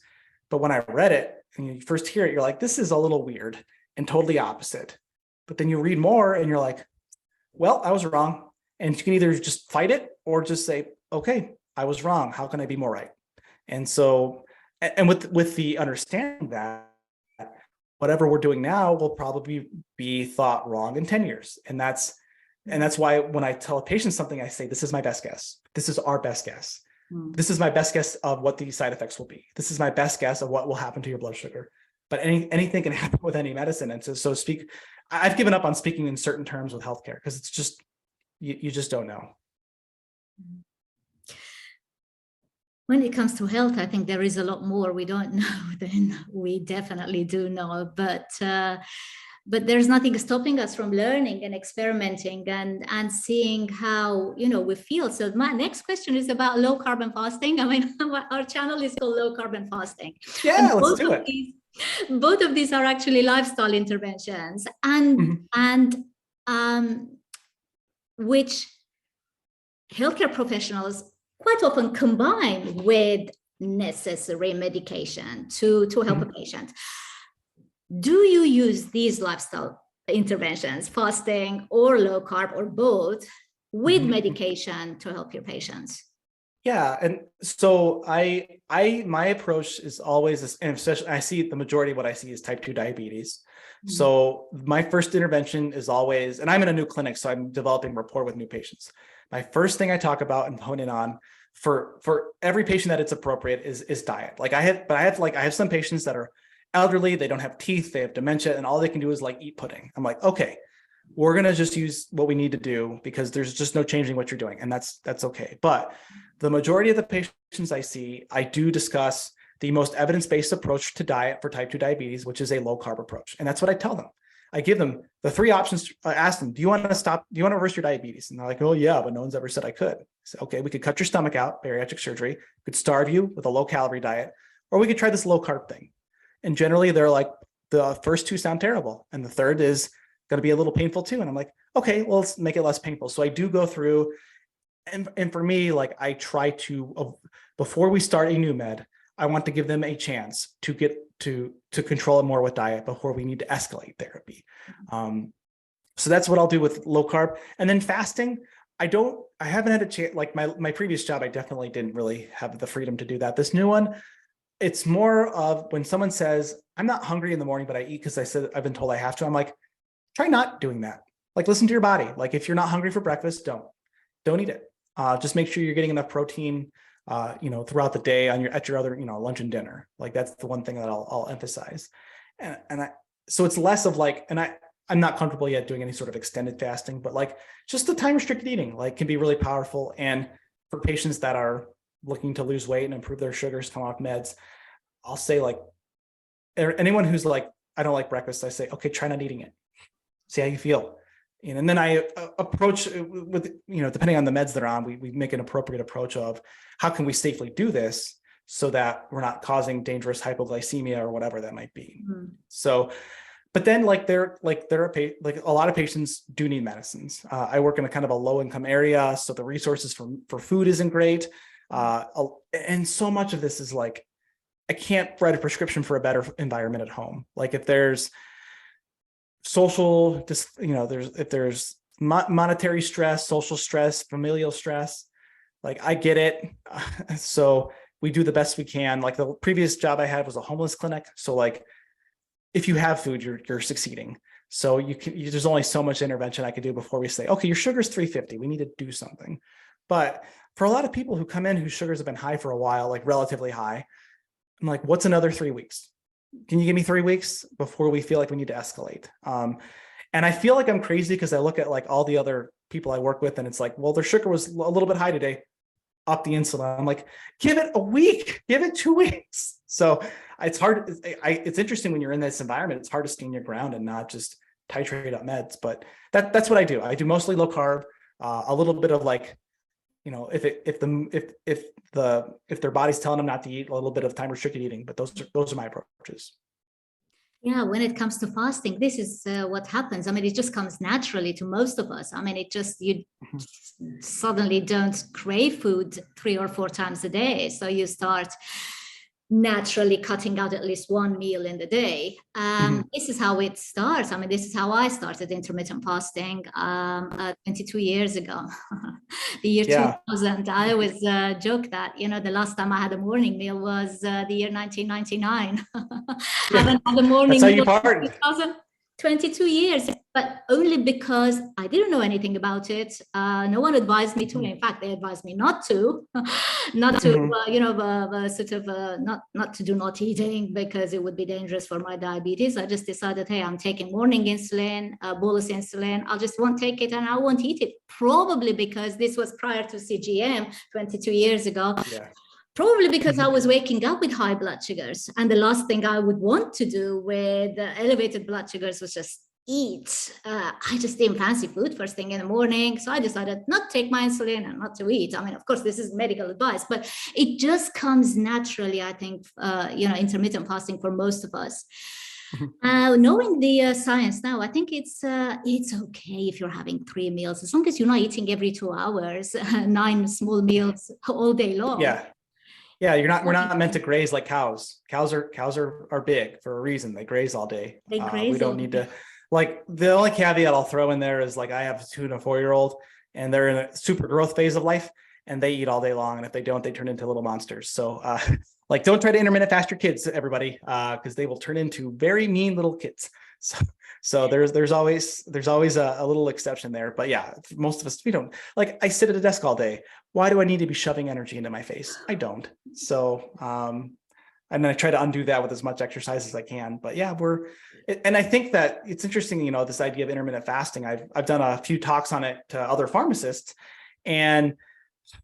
Speaker 2: But when I read it and you first hear it, you're like, this is a little weird and totally opposite. But then you read more and you're like, well, I was wrong. And you can either just fight it or just say, okay, I was wrong. How can I be more right? And so, and with the understanding that whatever we're doing now will probably be thought wrong in 10 years. And that's why when I tell a patient something, I say, this is my best guess. This is our best guess. This is my best guess of what the side effects will be. This is my best guess of what will happen to your blood sugar. But anything can happen with any medicine. And so I've given up on speaking in certain terms with healthcare, because it's just, you just don't know.
Speaker 1: When it comes to health, I think there is a lot more we don't know than we definitely do know. But there's nothing stopping us from learning and experimenting and seeing how we feel. So my next question is about low carb and fasting. I mean, our channel is called Low Carb and Fasting.
Speaker 2: Yeah, let's do it.
Speaker 1: Both of these are actually lifestyle interventions, and which healthcare professionals quite often combine with necessary medication to help a patient. Do you use these lifestyle interventions, fasting or low carb or both, with medication to help your patients?
Speaker 2: Yeah. And so my approach is always this, and especially I see the majority of what I see is type 2 diabetes. So my first intervention is always, and I'm in a new clinic, so I'm developing rapport with new patients. My first thing I talk about and hone in on for every patient that it's appropriate is diet. Like, I have some patients that are elderly, they don't have teeth, they have dementia, and all they can do is like eat pudding. I'm like, okay, we're going to just use what we need to do, because there's just no changing what you're doing. And that's okay. But the majority of the patients I see, I do discuss the most evidence-based approach to diet for type 2 diabetes, which is a low carb approach. And that's what I tell them. I give them the three options. I ask them, do you want to reverse your diabetes? And they're like, oh yeah, but no one's ever said I could. So, okay, we could cut your stomach out, bariatric surgery. We could starve you with a low calorie diet, or we could try this low carb thing. And generally they're like, the first two sound terrible, and the third is going to be a little painful too. And I'm like, okay, well, let's make it less painful. So I do go through, and for me, like, I try to, before we start a new med, I want to give them a chance to get to control it more with diet before we need to escalate therapy. So that's what I'll do with low carb. And then fasting, I haven't had a chance, like my previous job, I definitely didn't really have the freedom to do that. This new one, it's more of when someone says, I'm not hungry in the morning, but I eat because I've been told I have to. I'm like, try not doing that. Like, listen to your body. Like, if you're not hungry for breakfast, don't eat it. Just make sure you're getting enough protein, throughout the day at your other, lunch and dinner. Like, that's the one thing that I'll emphasize. So it's less of like, I'm not comfortable yet doing any sort of extended fasting, but like just the time restricted eating, like, can be really powerful. And for patients that are looking to lose weight and improve their sugars, come off meds, I'll say, like, anyone who's like, I don't like breakfast, I say, okay, try not eating it. See how you feel. And then I approach with, depending on the meds they're on, we make an appropriate approach of how can we safely do this so that we're not causing dangerous hypoglycemia or whatever that might be. Mm-hmm. So, but then there are a lot of patients do need medicines. I work in a kind of a low income area, so the resources for food isn't great. And so much of this is like, I can't write a prescription for a better environment at home. Like, if there's social, if there's monetary stress, social stress, familial stress, like, I get it. So we do the best we can. Like, the previous job I had was a homeless clinic. So like, if you have food, you're succeeding. So there's only so much intervention I could do before we say, okay, your sugar's 350. We need to do something. But for a lot of people who come in whose sugars have been high for a while, like relatively high, I'm like, what's another 3 weeks? Can you give me 3 weeks before we feel like we need to escalate? And I feel like I'm crazy because I look at like all the other people I work with and it's like, well, their sugar was a little bit high today, up the insulin. I'm like, give it a week, give it 2 weeks. So it's hard. It's interesting when you're in this environment, it's hard to stand your ground and not just titrate up meds, but that's what I do. I do mostly low carb, a little bit of like, if their body's telling them not to eat, a little bit of time restricted eating, but those are my approaches.
Speaker 1: Yeah, when it comes to fasting, this is what happens. I mean, it just comes naturally to most of us. I mean, you suddenly don't crave food 3 or 4 times a day. So you start naturally cutting out at least one meal in the day. This is how it starts. I mean, this is how I started intermittent fasting 22 years ago. The year 2000. I always joke that, the last time I had a morning meal was the year 1999. Haven't had a morning
Speaker 2: meal. That's how you
Speaker 1: partied. 22 years, but only because I didn't know anything about it. No one advised me to. In fact, they advised me not to, not to do not eating because it would be dangerous for my diabetes. I just decided, hey, I'm taking morning insulin, bolus insulin. I just won't take it and I won't eat it. Probably because this was prior to CGM 22 years ago. Yeah. Probably because I was waking up with high blood sugars. And the last thing I would want to do with elevated blood sugars was just eat. I just didn't fancy food first thing in the morning. So I decided not to take my insulin and not to eat. I mean, of course, this is medical advice, but it just comes naturally, I think, intermittent fasting for most of us. Knowing the science now, I think it's okay if you're having 3 meals, as long as you're not eating every 2 hours, 9 small meals all day long.
Speaker 2: Yeah, we're not meant to graze like cows. Cows are big for a reason. They graze all day. We don't need to, like, the only caveat I'll throw in there is, like, I have a 2 and a 4-year-old and they're in a super growth phase of life and they eat all day long. And if they don't, they turn into little monsters. So like, don't try to intermittent fast your kids, everybody, because they will turn into very mean little kids. So there's always a little exception there. But yeah, most of us, we don't. Like, I sit at a desk all day. Why do I need to be shoving energy into my face? I don't. So and I try to undo that with as much exercise as I can. But yeah, and I think that it's interesting, this idea of intermittent fasting. I've done a few talks on it to other pharmacists, and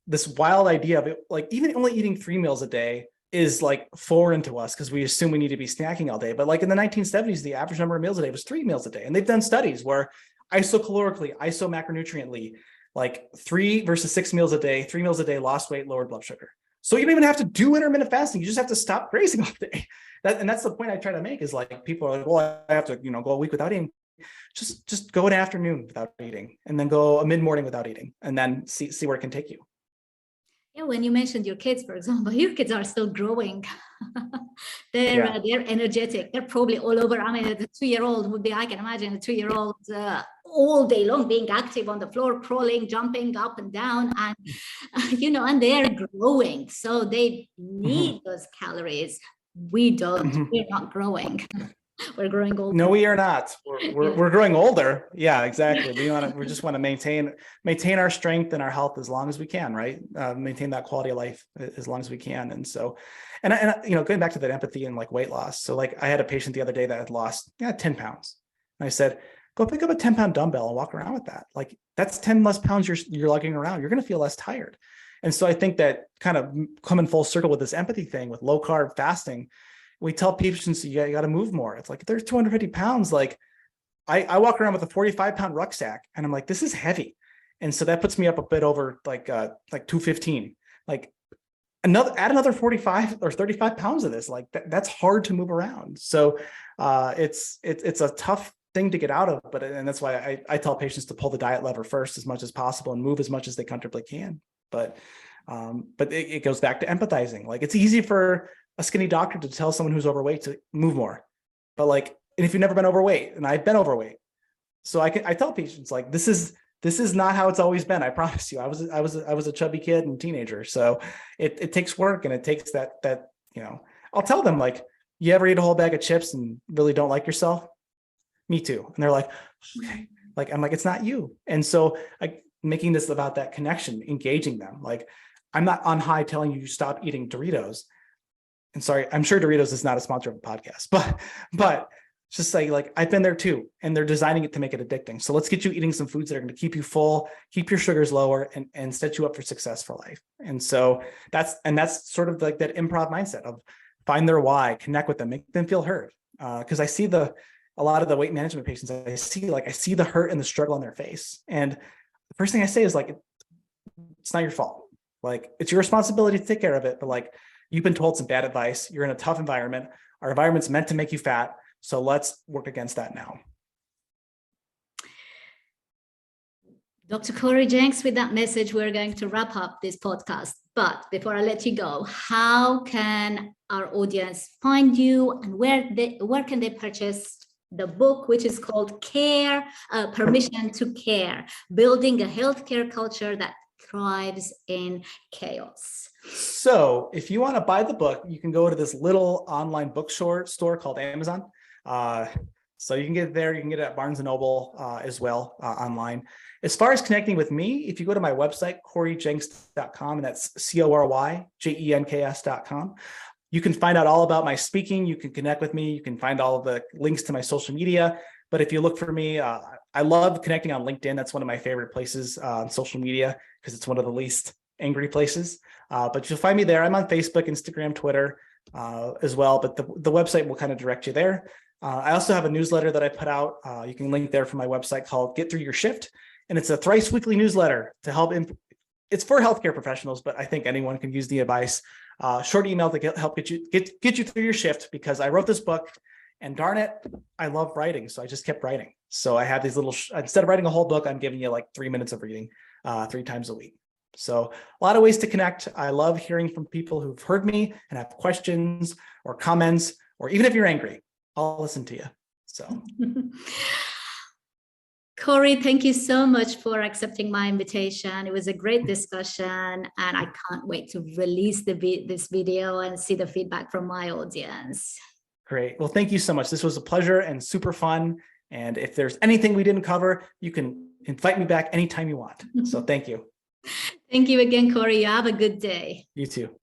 Speaker 2: this wild idea of it, like, even only eating 3 meals a day is like foreign to us because we assume we need to be snacking all day. But like in the 1970s, the average number of meals a day was 3 meals a day. And they've done studies where isocalorically, isomacronutriently, like 3 versus 6 meals a day, 3 meals a day, lost weight, lowered blood sugar. So you don't even have to do intermittent fasting. You just have to stop grazing all day. And that's the point I try to make, is like, people are like, well, I have to, go a week without eating. Just go an afternoon without eating, and then go a mid-morning without eating, and then see where it can take you.
Speaker 1: Yeah, when you mentioned your kids, for example, your kids are still growing. They're energetic. They're probably all over. I mean, the 2-year-old would be, I can imagine a 2-year-old all day long being active on the floor, crawling, jumping up and down, and and they're growing. So they need those calories. We don't. We're not growing. We're growing older.
Speaker 2: No, we are not. We're growing older. Yeah, exactly. We just want to maintain our strength and our health as long as we can, right? Maintain that quality of life as long as we can. And so, and going back to that empathy and like weight loss. So like I had a patient the other day that had lost 10 pounds. And I said, go pick up a 10-pound dumbbell and walk around with that. Like that's 10 less pounds you're lugging around. You're going to feel less tired. And so I think that kind of coming full circle with this empathy thing with low carb fasting, we tell patients you got to move more. It's like, they're 250 pounds. Like I walk around with a 45-pound rucksack and I'm like, this is heavy. And so that puts me up a bit over like 215, like add another 45 or 35 pounds of this. Like that's hard to move around. So it's a tough thing to get out of, and that's why I tell patients to pull the diet lever first as much as possible and move as much as they comfortably can. But it goes back to empathizing. Like it's easy for a skinny doctor to tell someone who's overweight to move more, but like, and if you've never been overweight, and I've been overweight, so I tell patients like, this is not how it's always been. I promise you, I was a chubby kid and teenager. So it takes work, and it takes that, I'll tell them like, you ever eat a whole bag of chips and really don't like yourself? Me too. And they're like, okay, like, I'm like, it's not you. And so making this about that connection, engaging them. Like I'm not on high telling you stop eating Doritos. And sorry, I'm sure Doritos is not a sponsor of the podcast, but just say like, I've been there too, and they're designing it to make it addicting. So let's get you eating some foods that are going to keep you full, keep your sugars lower, and set you up for success for life. And so that's sort of like that improv mindset of find their why, connect with them, make them feel heard. Because I see a lot of the weight management patients, I see the hurt and the struggle on their face. And the first thing I say is like, it's not your fault. Like it's your responsibility to take care of it. But like, you've been told some bad advice. You're in a tough environment. Our environment's meant to make you fat. So let's work against that now.
Speaker 1: Dr. Corey Jenks, with that message, we're going to wrap up this podcast. But before I let you go, how can our audience find you, and where can they purchase the book, which is called Permission to Care, Building a Healthcare Culture That Thrives in Chaos?
Speaker 2: So if you want to buy the book, you can go to this little online bookstore called Amazon. So you can get it there. You can get it at Barnes & Noble as well online. As far as connecting with me, if you go to my website, CoreyJenks.com, and that's CoreyJenks.com, you can find out all about my speaking. You can connect with me. You can find all of the links to my social media. But if you look for me, I love connecting on LinkedIn. That's one of my favorite places on social media because it's one of the least angry places. But you'll find me there. I'm on Facebook, Instagram, Twitter as well. But the website will kind of direct you there. I also have a newsletter that I put out. You can link there from my website called Get Through Your Shift. And it's a thrice weekly newsletter to help. It's for healthcare professionals, but I think anyone can use the advice. Short email to help get you through your shift, because I wrote this book and darn it, I love writing. So I just kept writing. So I have these little, instead of writing a whole book, I'm giving you like 3 minutes of reading 3 times a week. So a lot of ways to connect. I love hearing from people who've heard me and have questions or comments, or even if you're angry, I'll listen to you. So.
Speaker 1: Corey, thank you so much for accepting my invitation. It was a great discussion, and I can't wait to release this video and see the feedback from my audience.
Speaker 2: Great. Well, thank you so much. This was a pleasure and super fun. And if there's anything we didn't cover, you can invite me back anytime you want. So thank you.
Speaker 1: Thank you again, Corey. You have a good day.
Speaker 2: You too.